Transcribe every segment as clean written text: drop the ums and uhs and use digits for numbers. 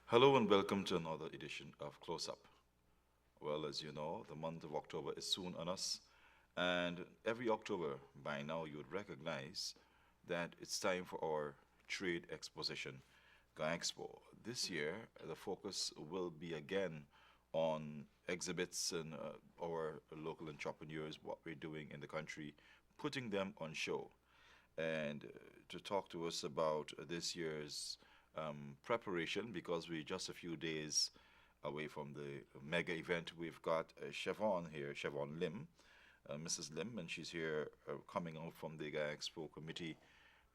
Hello and welcome to another edition of Close Up. Well, as you know, the month of October is soon on us, and every October by now you would recognize that it's time for our trade exposition, GuyExpo. This year, the focus will be again on exhibits and our local entrepreneurs, what we're doing in the country, putting them on show. And to talk to us about this year's preparation, because we're just a few days away from the mega event, we've got Siobhan here, Siobhan Lim, Mrs. Lim, and she's here coming out from the Guy Expo committee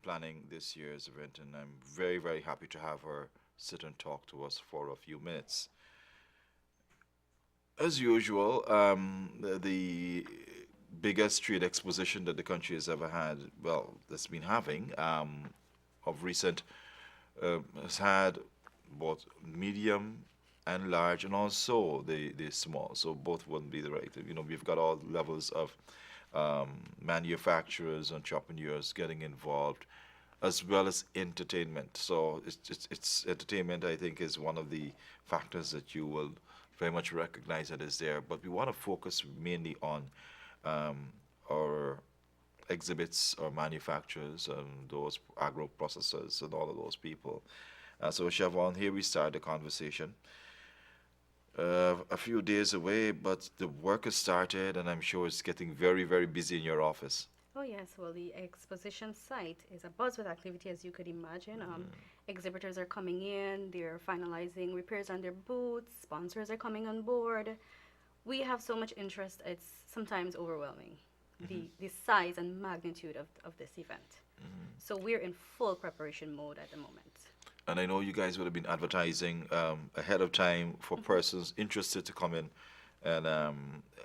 planning this year's event, and I'm very, very happy to have her sit and talk to us for a few minutes. As usual, the biggest trade exposition that the country has ever had, well, that's been having of recent, has had both medium and large, and also the small. So both wouldn't be the right. We've got all levels of manufacturers, entrepreneurs getting involved, as well as entertainment. So it's entertainment. I think is one of the factors that you will very much recognize that is there. But we want to focus mainly on um, our exhibits or manufacturers and those agro processors and all of those people. So, Siobhan, here we start the conversation. A few days away, but the work has started, and I'm sure it's getting very, very busy in your office. Oh yes, well the exposition site is a buzz with activity as you could imagine. Exhibitors are coming in, they're finalizing repairs on their booths, sponsors are coming on board. We have so much interest, it's sometimes overwhelming, the size and magnitude of this event. So we're in full preparation mode at the moment. And I know you guys would have been advertising ahead of time for persons interested to come in and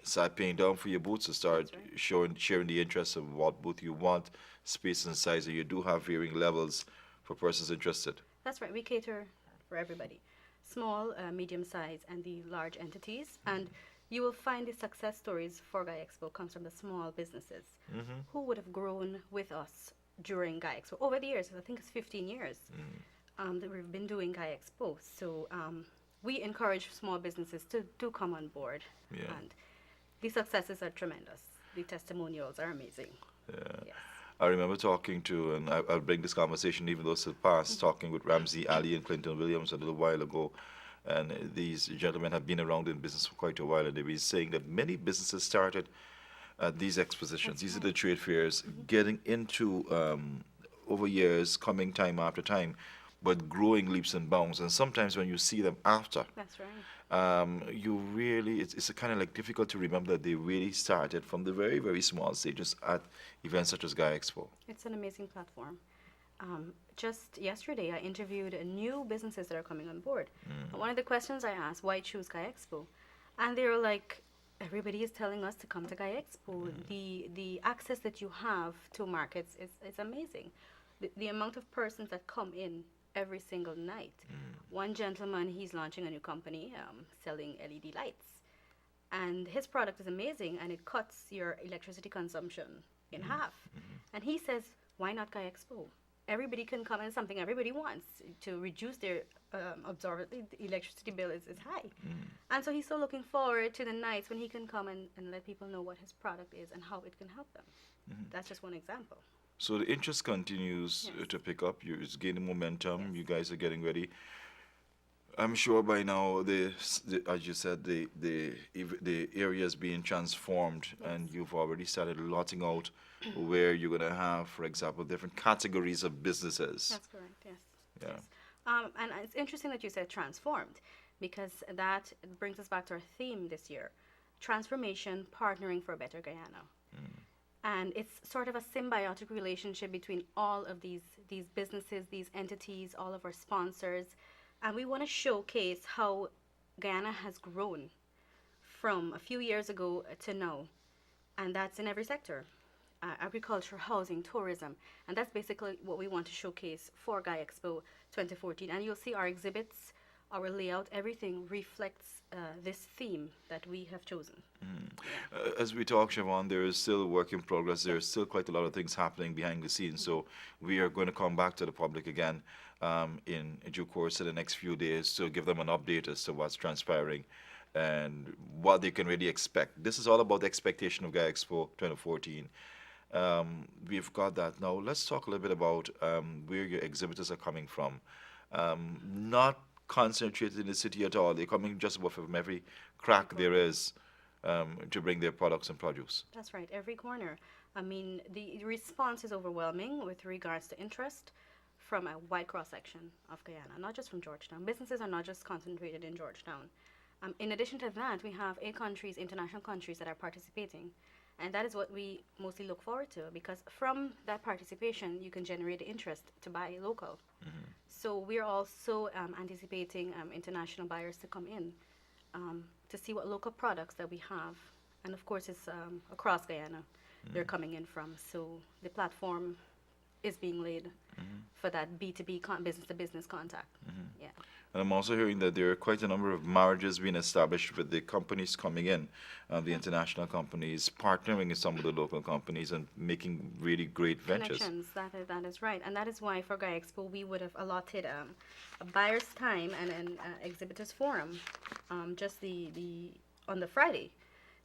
start paying down for your booths to start That's right. sharing the interest of what booth you want, space and size, and you do have varying levels for persons interested. That's right, we cater for everybody, small, medium size, and the large entities. And you will find the success stories for Guy Expo comes from the small businesses who would have grown with us during Guy Expo over the years. I think it's 15 years that we've been doing Guy Expo. So we encourage small businesses to come on board, Yeah. and the successes are tremendous. The testimonials are amazing. Yeah. Yes. I remember talking to, and I'll bring this conversation even though it's past, talking with Ramsey Ali and Clinton Williams a little while ago. And these gentlemen have been around in business for quite a while, and they've been saying that many businesses started at these expositions. That's These are right. the trade fairs, getting into over years, coming time after time, but growing leaps and bounds. And sometimes when you see them after, That's right. you really, it's kind of like difficult to remember that they really started from the very, very small stages at events such as Guy Expo. It's an amazing platform. Just yesterday, I interviewed new businesses that are coming on board. And one of the questions I asked, why choose Guy Expo? And they were like, everybody is telling us to come to Guy Expo. The access that you have to markets is amazing. The amount of persons that come in every single night. One gentleman, he's launching a new company selling LED lights. And his product is amazing and it cuts your electricity consumption in half. And he says, why not Guy Expo? Everybody can come, and it's something everybody wants to reduce their absorbed the electricity bill is high. And so he's so looking forward to the nights when he can come and let people know what his product is and how it can help them. That's just one example. So the interest continues Yes. to pick up. It's gaining momentum. You Yes. guys are getting ready. I'm sure by now, as you said, the area is being transformed, and Yes. you've already started lotting out where you're going to have, for example, different categories of businesses. That's correct. Yes. Yeah. Yes. And it's interesting that you said transformed, because that brings us back to our theme this year: transformation, partnering for a better Guyana. And it's sort of a symbiotic relationship between all of these businesses, these entities, all of our sponsors, and we want to showcase how Guyana has grown from a few years ago to now, and that's in every sector: agriculture, housing, tourism, and that's basically what we want to showcase for Guy Expo 2014. And you'll see our exhibits our layout, everything reflects this theme that we have chosen. Yeah. As we talk, Siobhan, there is still work in progress. There's still quite a lot of things happening behind the scenes. So we are going to come back to the public again in due course in the next few days to give them an update as to what's transpiring and what they can really expect. This is all about the expectation of GuyExpo 2014. We've got that. Now, let's talk a little bit about where your exhibitors are coming from. Not concentrated in the city at all. They're coming just about from every crack there is to bring their products and produce. That's right, every corner. I mean, the response is overwhelming with regards to interest from a wide cross section of Guyana, not just from Georgetown. Businesses are not just concentrated in Georgetown. In addition to that, we have 8 countries, international countries, that are participating. And that is what we mostly look forward to, because from that participation, you can generate interest to buy local. So we're also anticipating international buyers to come in to see what local products that we have. And of course, it's across Guyana they're coming in from. So the platform is being laid for that B2B business-to-business contact. Yeah. And I'm also hearing that there are quite a number of marriages being established with the companies coming in, the international companies, partnering with some of the local companies and making really great ventures. Connections, that is right. And that is why for GuyExpo we would have allotted a buyer's time and an exhibitors forum just on the Friday,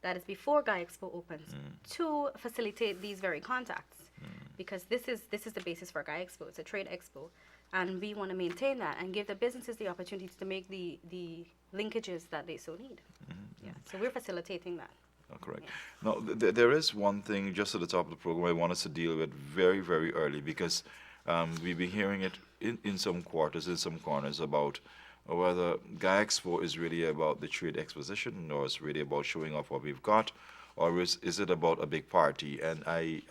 that is before GuyExpo opens, to facilitate these very contacts. Because this is the basis for GuyExpo. It's a trade expo. And we want to maintain that and give the businesses the opportunities to make the linkages that they so need. Yeah. So we're facilitating that. Oh, correct. Yeah. Now, there is one thing just at the top of the program I want us to deal with very, very early, because we've been hearing it in some quarters, in some corners, about whether GuyExpo is really about the trade exposition, or it's really about showing off what we've got, or is it about a big party? And I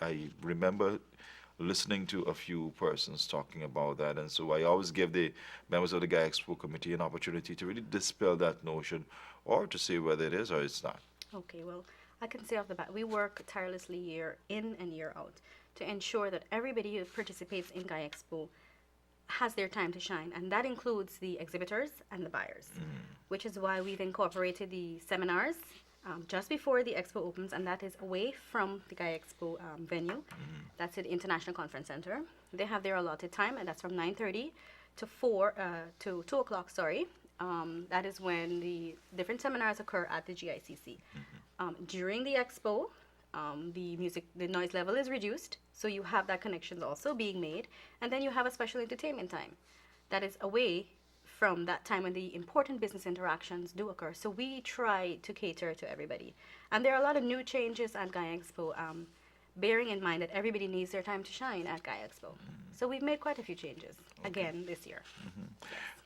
remember listening to a few persons talking about that, and so I always give the members of the GuyExpo committee an opportunity to really dispel that notion, or to say whether it is or it's not. Okay, well, I can say off the bat, we work tirelessly year in and year out to ensure that everybody who participates in GuyExpo has their time to shine, and that includes the exhibitors and the buyers, which is why we've incorporated the seminars just before the expo opens, and that is away from the GuyExpo venue. That's at the International Conference Center. They have their allotted time, and that's from 9:30 to 2 o'clock. Sorry, that is when the different seminars occur at the GICC. During the expo, the noise level is reduced, so you have that connections also being made, and then you have a special entertainment time that is away from that time when the important business interactions do occur. So we try to cater to everybody. And there are a lot of new changes at GuyExpo, bearing in mind that everybody needs their time to shine at GuyExpo. So we've made quite a few changes again this year.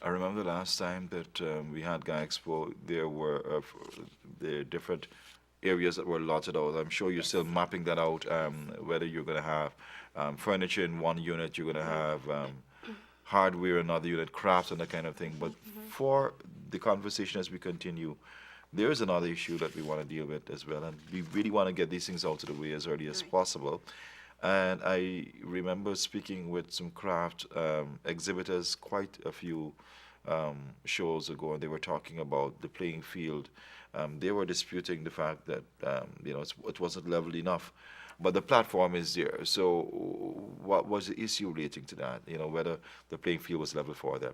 I remember the last time that we had GuyExpo, there were the different areas that were allotted out. I'm sure you're still mapping that out, whether you're going to have furniture in one unit, you're going to have hardware, another unit, crafts, and that kind of thing. But for the conversation as we continue, there is another issue that we want to deal with as well, and we really want to get these things out of the way as early as possible. And I remember speaking with some craft exhibitors quite a few shows ago, and they were talking about the playing field. They were disputing the fact that it wasn't level enough. But the platform is there. So what was the issue relating to that? Whether the playing field was level for them?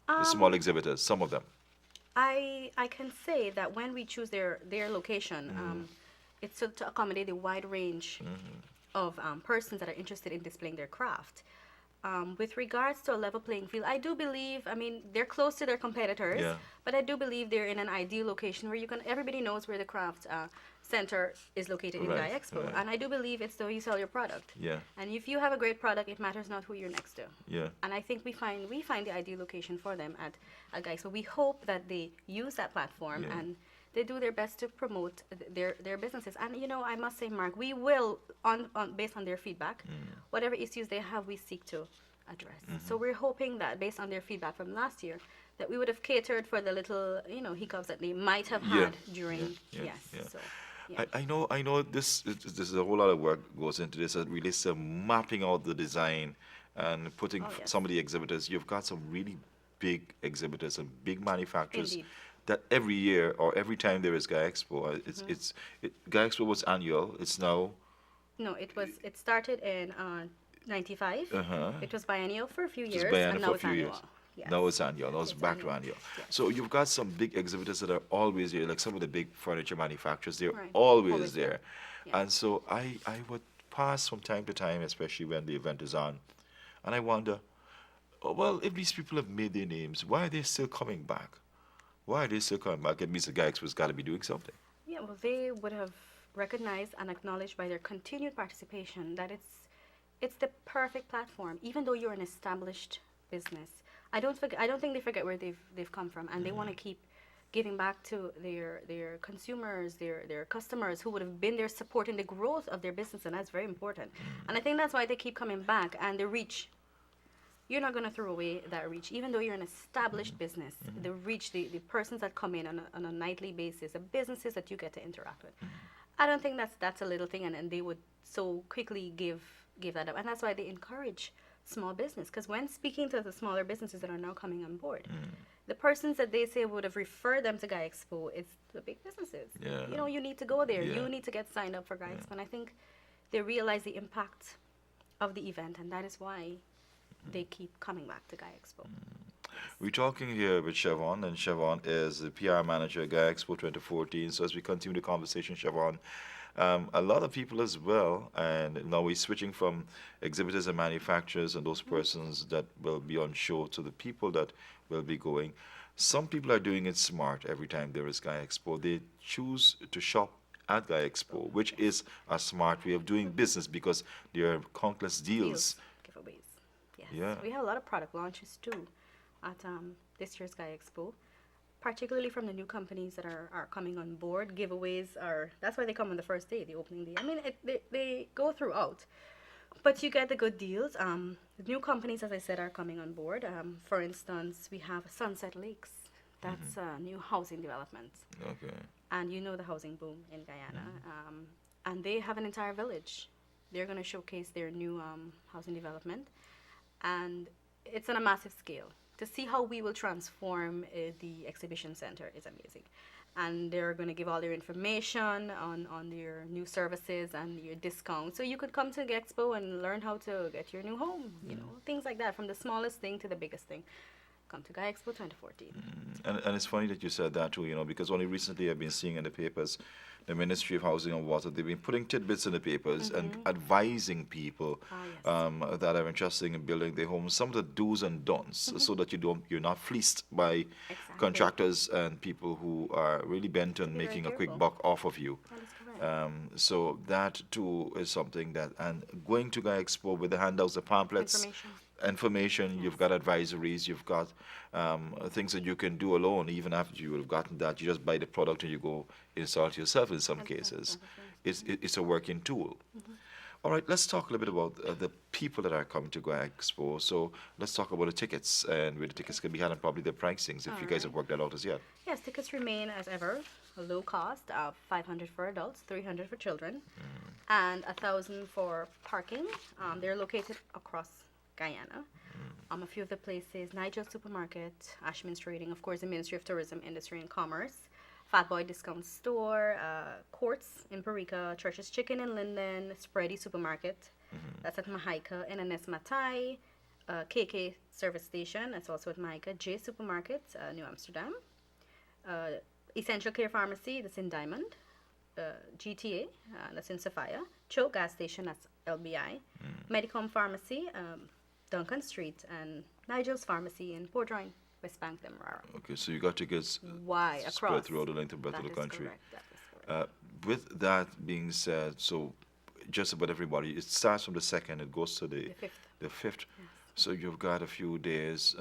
The small exhibitors, some of them. I can say that when we choose their location, it's to accommodate a wide range of persons that are interested in displaying their craft. With regards to a level playing field, I do believe, they're close to their competitors, but I do believe they're in an ideal location where everybody knows where the craft center is located in GuyExpo. Right. And I do believe it's where you sell your product. Yeah. And if you have a great product, it matters not who you're next to. Yeah. And I think we find the ideal location for them at GuyExpo. We hope that they use that platform and they do their best to promote their businesses. And I must say, Mark, we will, based on their feedback, whatever issues they have, we seek to address. So we're hoping that based on their feedback from last year, that we would have catered for the little hiccups that they might have had during. So. Yeah. I know this is a whole lot of work goes into this. It really is mapping out the design and putting some of the exhibitors. You've got some really big exhibitors and big manufacturers Indeed. that every year or every time there is GuyExpo, GuyExpo was annual. It's now, No, it started in 95. uh-huh, It was biennial for a few just years, biennial and for now a it's few annual. years. Yes. Now it's annual. Now it's It's back to annual. annual. Yes. So you've got some big exhibitors that are always there, like some of the big furniture manufacturers. They're Right. always Always there. there. Yes. And so I would pass from time to time, especially when the event is on, and I wonder, oh, well, if these people have made their names, why are they still coming back? Why are they still coming back? It means the GuyExpo's got to be doing something. Yeah, well, they would have recognized and acknowledged by their continued participation that it's the perfect platform, even though you're an established business. I don't think they forget where they've come from, and they want to keep giving back to their consumers, their customers who would have been there supporting the growth of their business, and that's very important. And I think that's why they keep coming back. And the reach, you're not going to throw away that reach, even though you're an established business. The reach, the persons that come in on a nightly basis, the businesses that you get to interact with. I don't think that's a little thing, and they would so quickly give that up, and that's why they encourage small business. Because when speaking to the smaller businesses that are now coming on board, the persons that they say would have referred them to GuyExpo is the big businesses. Yeah. You know, you need to go there. Yeah. You need to get signed up for GuyExpo, and I think they realize the impact of the event, and that is why they keep coming back to GuyExpo. We're talking here with Siobhan, and Siobhan is the PR manager at GuyExpo 2014. So as we continue the conversation, Siobhan, a lot of people as well, and now we're switching from exhibitors and manufacturers and those persons that will be on show to the people that will be going. Some people are doing it smart every time there is GuyExpo. They choose to shop at GuyExpo, which is a smart way of doing business because there are countless deals. Giveaways. Yes. Yeah. We have a lot of product launches too at this year's GuyExpo, particularly from the new companies that are coming on board. Giveaways that's why they come on the first day, the opening day. I mean, they go throughout, but you get the good deals. The new companies, as I said, are coming on board. For instance, we have Sunset Lakes. That's a new housing development. Okay. And you know the housing boom in Guyana. And they have an entire village. They're going to showcase their new housing development. And it's on a massive scale. To see how we will transform the exhibition center is amazing. And they're going to give all their information on their new services and your discounts. So you could come to Expo and learn how to get your new home, you know, things like that, from the smallest thing to the biggest thing. Come to GuyExpo 2014. And it's funny that you said that too, you know, because only recently I've been seeing in the papers, the Ministry of Housing and Water, they've been putting tidbits in the papers and advising people Yes. that are interested in building their homes, some of the do's and don'ts, so that you're not fleeced by contractors and people who are really bent on Be very making a quick careful. buck off of you. That is correct. So that too is something that, and going to GuyExpo with the handouts, the pamphlets, information, you've got advisories, you've got things that you can do alone, even after you would have gotten that. You just buy the product and you go install it yourself in some cases. It's a working tool. All right, let's talk a little bit about the people that are coming to GuyExpo. So let's talk about the tickets and where the tickets can be had and probably the pricings, if you guys have worked that out as yet. Yes, tickets remain as ever, a low cost of $500 for adults, $300 for children, and $1,000 for parking. They're located across Guyana. A few of the places: Nigel Supermarket, Ashman's Trading, of course, the Ministry of Tourism, Industry and Commerce, Fat Boy Discount Store, Courts in Parika, Church's Chicken in Linden, Spready Supermarket, that's at Mahaika, NNS Matai, KK Service Station, that's also at Mahaika, J Supermarket, New Amsterdam, Essential Care Pharmacy, that's in Diamond, GTA, that's in Sophia, Cho Gas Station, that's LBI, Medicom Pharmacy, Duncan Street, and Nigel's Pharmacy in Port Royal, West Bank, Demerara. Okay, so you got tickets Why? spread Across. throughout the length and breadth That of is the country. correct. That is correct. With that being said, so just about everybody, it starts from the second, it goes to The 5th. the fifth. So you've got a few days.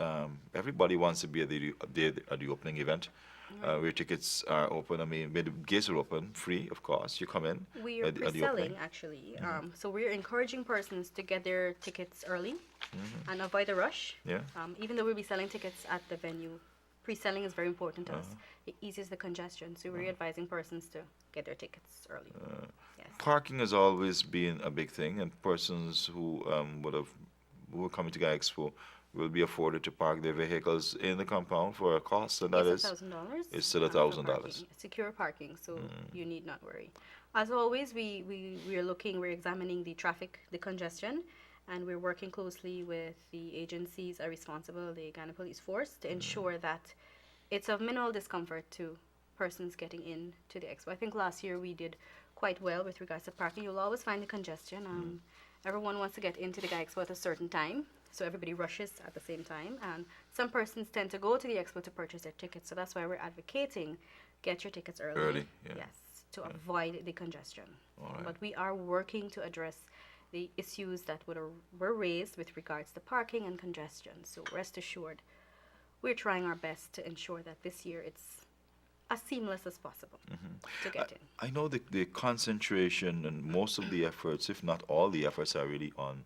Everybody wants to be at the opening event, where tickets are open. I mean, where the gates are open, free, of course. You come in We are at the opening. pre-selling, actually. So we're encouraging persons to get their tickets early and avoid the rush. Yeah. Even though we'll be selling tickets at the venue, pre-selling is very important to us. It eases the congestion, so we're advising persons to get their tickets early. Yes. Parking has always been a big thing, and persons who who are coming to GuyExpo will be afforded to park their vehicles in the compound for a cost, and that It's is $1,000. it's still For parking, $1,000. secure parking, so you need not worry. As always, we're examining the traffic, the congestion, and we're working closely with the agencies are responsible, the Ghana Police Force, to ensure that it's of minimal discomfort to persons getting in to the expo. I think last year we did quite well with regards to parking. You'll always find the congestion. Everyone wants to get into the Guy Expo at a certain time, so everybody rushes at the same time. And some persons tend to go to the expo to purchase their tickets, so that's why we're advocating get your tickets early. Early, yeah. Yes, to avoid the congestion. All right. But we are working to address the issues that were raised with regards to parking and congestion. So rest assured, we're trying our best to ensure that this year it's as seamless as possible to get in. I know the concentration and most of the efforts, if not all the efforts, are really on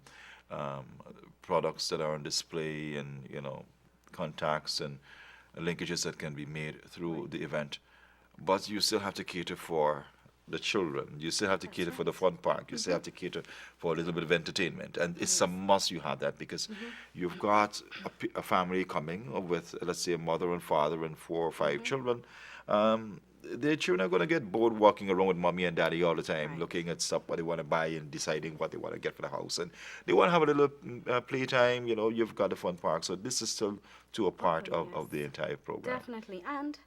products that are on display and contacts and linkages that can be made through the event. But you still have to cater for the children. You still have to cater for the fun park. You still have to cater for a little bit of entertainment, and it's a must you have that because you've got a family coming with, let's say, a mother and father and 4 or 5 children. Their children are going to get bored walking around with mommy and daddy all the time, Right. looking at stuff what they want to buy and deciding what they want to get for the house, and they want to have a little playtime. You've got the fun park, so this is still to a part of yes. the entire program. Definitely. And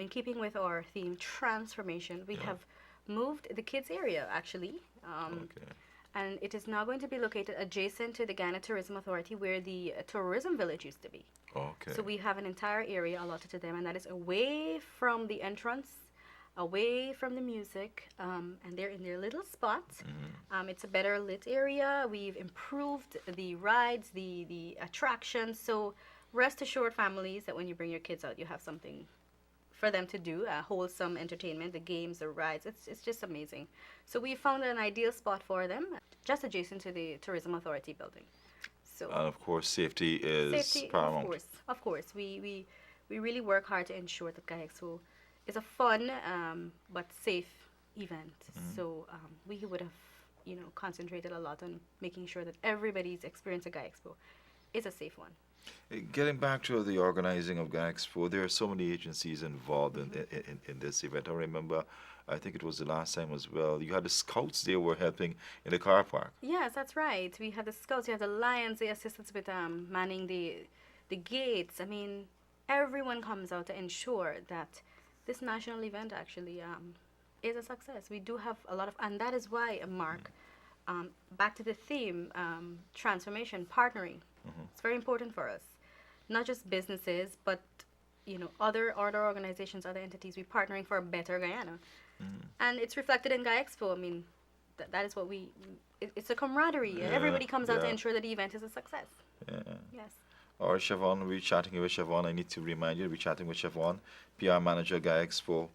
in keeping with our theme, transformation, we have moved the kids area actually. Okay. And it is now going to be located adjacent to the Ghana Tourism Authority where the tourism village used to be. Okay. So we have an entire area allotted to them, and that is away from the entrance, away from the music, and they're in their little spot. It's a better lit area. We've improved the rides, the attractions. So rest assured, families, that when you bring your kids out, you have something for them to do, wholesome entertainment, the games, the rides. It's just amazing. So we found an ideal spot for them, just adjacent to the Tourism Authority building. So And of course, safety is safety, paramount. of course. We really work hard to ensure that GuyExpo is a fun but safe event. So we would have, concentrated a lot on making sure that everybody's experience at GuyExpo is a safe one. Getting back to the organizing of GuyExpo, there are so many agencies involved in this event. I remember, I think it was the last time as well, you had the scouts there were helping in the car park. Yes, that's right. We have the scouts, we have the lions, they assist us with manning the gates. I mean, everyone comes out to ensure that this national event actually is a success. We do have a lot of, and that is why, Mark, back to the theme, transformation, partnering. It's very important for us. Not just businesses, but other organizations, other entities. We're partnering for a better Guyana, and it's reflected in GuyExpo. I mean, that is what it's a camaraderie. Everybody comes out to yeah. ensure that the event is a success. Yeah. Yes. All right, Siobhan, we're chatting with Siobhan. I need to remind you, we're chatting with Siobhan, PR Manager, GuyExpo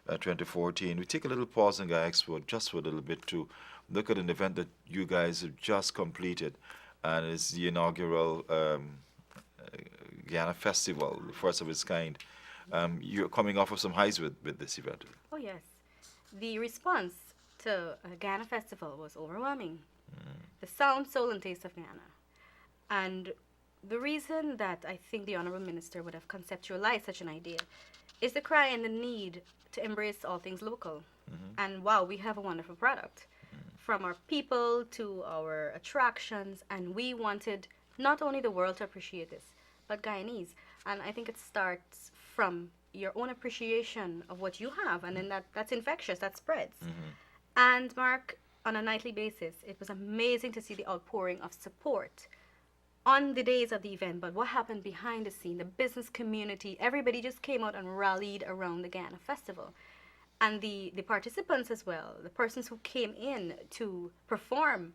2014. We take a little pause in GuyExpo just for a little bit to look at an event that you guys have just completed, and it's the inaugural Guyana Festival, the first of its kind. You're coming off of some highs with this event. Oh yes. The response to Ghana Festival was overwhelming. The sound, soul, and taste of Ghana. And the reason that I think the Honorable Minister would have conceptualized such an idea is the cry and the need to embrace all things local. And wow, we have a wonderful product. From our people to our attractions, and we wanted not only the world to appreciate this, but Guyanese. And I think it starts from your own appreciation of what you have, and then that's infectious, that spreads. And Mark, on a nightly basis, it was amazing to see the outpouring of support on the days of the event. But what happened behind the scene, the business community, everybody just came out and rallied around the Ghana Festival. And the participants as well, the persons who came in to perform,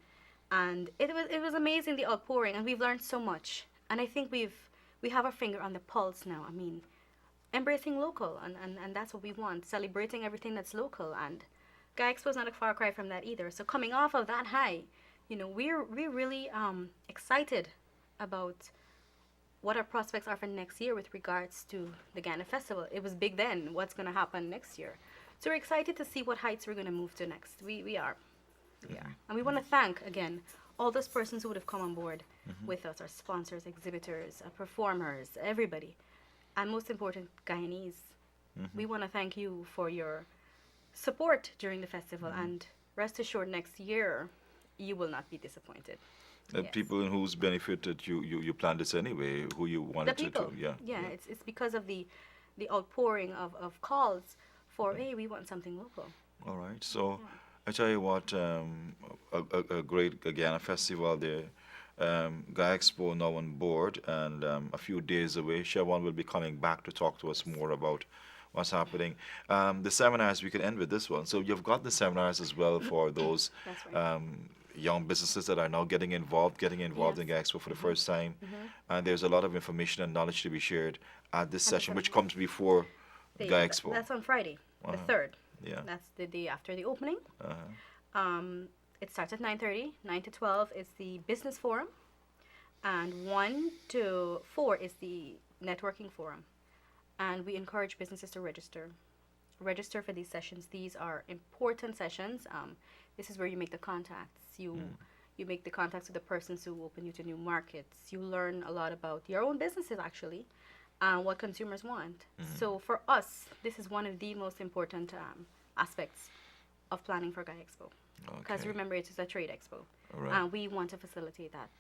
and it was amazing, the outpouring, and we've learned so much. And I think we have our finger on the pulse now. I mean, embracing local, and that's what we want, celebrating everything that's local. And GuyExpo is not a far cry from that either. So coming off of that high, we're really excited about what our prospects are for next year with regards to the Ghana Festival. It was big then. What's going to happen next year? So we're excited to see what heights we're going to move to next. We are. And we want to thank, again, all those persons who would have come on board with us, our sponsors, exhibitors, performers, everybody, and most important, Guyanese. We want to thank you for your support during the festival, and rest assured, next year you will not be disappointed. Yes. People in whose benefit that you planned this anyway, who you The wanted to people. do, yeah. Yeah, it's because of the outpouring of calls for, hey, we want something local. All right. So I tell you what, a great Guyana festival there. GuyExpo now on board, and a few days away. Siobhan will be coming back to talk to us more about what's happening. The seminars, we can end with this one. So you've got the seminars as well for those That's right. young businesses that are now getting involved in Yes. GuyExpo for the first time. And there's a lot of information and knowledge to be shared at this At the session, which seminar. comes before GuyExpo. That's on Friday, the Uh-huh. 3rd. Yeah. That's the day after the opening. Uh-huh. It starts at 9:30. 9 to 12 is the business forum, and 1 to 4 is the networking forum. And we encourage businesses to register. Register for these sessions. These are important sessions. This is where you make the contacts. You make the contacts with the persons who open you to new markets. You learn a lot about your own businesses, actually, and what consumers want. So for us, this is one of the most important aspects of planning for GuyExpo. Because Okay. remember, it is a trade expo, All right. and we want to facilitate that.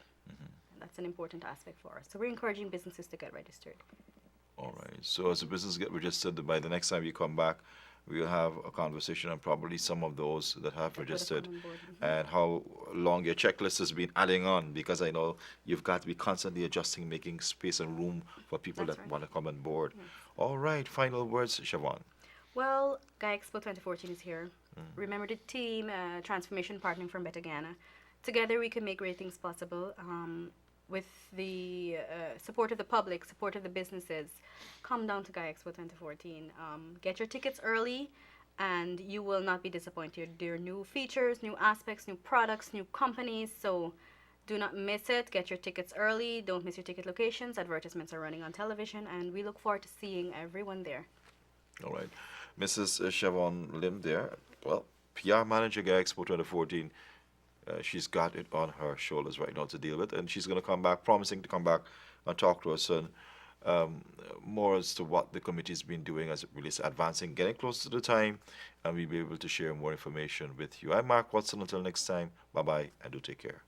That's an important aspect for us. So we're encouraging businesses to get registered. All right. So as the business get registered, by the next time you come back, we'll have a conversation on probably some of those that have That would have registered come on board. and how long your checklist has been adding on, because I know you've got to be constantly adjusting, making space and room for people That's that right. want to come on board. All right. Final words, Siobhan. Well, GuyExpo 2014 is here. Remember the team, transformation partnering from Better Ghana. Together we can make great things possible. With the support of the public, support of the businesses, come down to GuyExpo 2014. Get your tickets early, and you will not be disappointed. There are new features, new aspects, new products, new companies. So do not miss it. Get your tickets early. Don't miss your ticket locations. Advertisements are running on television, and we look forward to seeing everyone there. All right. Mrs. Siobhan Lim there, well, PR manager GuyExpo 2014. She's got it on her shoulders right now to deal with, and she's going to come back, promising to come back and talk to us and more as to what the committee's been doing as it relates to advancing, getting close to the time, and we'll be able to share more information with you. I'm Mark Watson. Until next time, bye bye, and do take care.